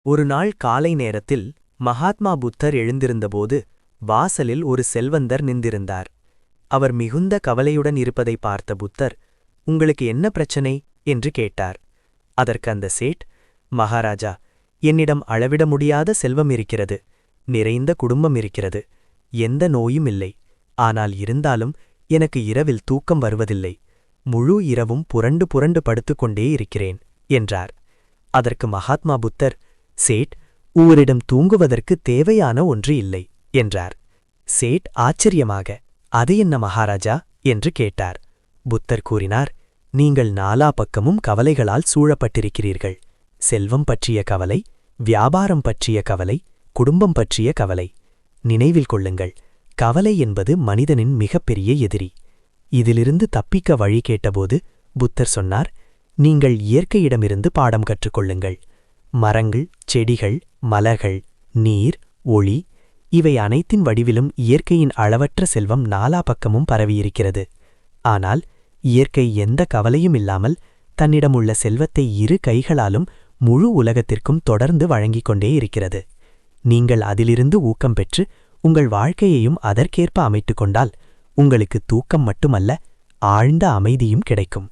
ஒரு நாள் காலை நேரத்தில் மகாத்மா புத்தர் எழுந்திருந்தபோது வாசலில் ஒரு செல்வந்தர் நின்றிருந்தார். அவர் மிகுந்த கவலையுடன் இருப்பதை பார்த்த புத்தர், உங்களுக்கு என்ன பிரச்சனை என்று கேட்டார். அதற்கு அந்த சேட், மகாராஜா, என்னிடம் அளவிட முடியாத செல்வம் இருக்கிறது, நிறைந்த குடும்பம் இருக்கிறது, எந்த நோயும் இல்லை. ஆனால் இருந்தாலும் எனக்கு இரவில் தூக்கம் வருவதில்லை. முழு இரவும் புரண்டு புரண்டு படுத்துக்கொண்டே இருக்கிறேன் என்றார். அதற்கு மகாத்மா புத்தர், சேட், உங்களிடம் தூங்குவதற்கு தேவையான ஒன்று இல்லை என்றார். சேட் ஆச்சரியமாக, அது என்ன மகாராஜா என்று கேட்டார். புத்தர் கூறினார், நீங்கள் நாலா பக்கமும் கவலைகளால் சூழப்பட்டிருக்கிறீர்கள். செல்வம் பற்றிய கவலை, வியாபாரம் பற்றிய கவலை, குடும்பம் பற்றிய கவலை. நினைவில் கொள்ளுங்கள், கவலை என்பது மனிதனின் மிகப்பெரிய எதிரி. இதிலிருந்து தப்பிக்க வழி கேட்டபோது புத்தர் சொன்னார், நீங்கள் இயற்கையிடமிருந்து பாடம் கற்றுக்கொள்ளுங்கள். மரங்கள், செடிகள், மலர்கள், நீர், ஒளி, இவை அனைத்தின் வடிவிலும் இயற்கையின் அளவற்ற செல்வம் நாலா பக்கமும் பரவியிருக்கிறது. ஆனால் இயற்கை எந்த கவலையும் இல்லாமல் தன்னிடமுள்ள செல்வத்தை இரு கைகளாலும் முழு உலகத்திற்கும் தொடர்ந்து வழங்கிக் கொண்டே இருக்கிறது. நீங்கள் அதிலிருந்து ஊக்கம் பெற்று உங்கள் வாழ்க்கையையும் அதற்கேற்ப அமைத்துக் கொண்டால் உங்களுக்கு தூக்கம் மட்டுமல்ல, ஆழ்ந்த அமைதியும் கிடைக்கும்.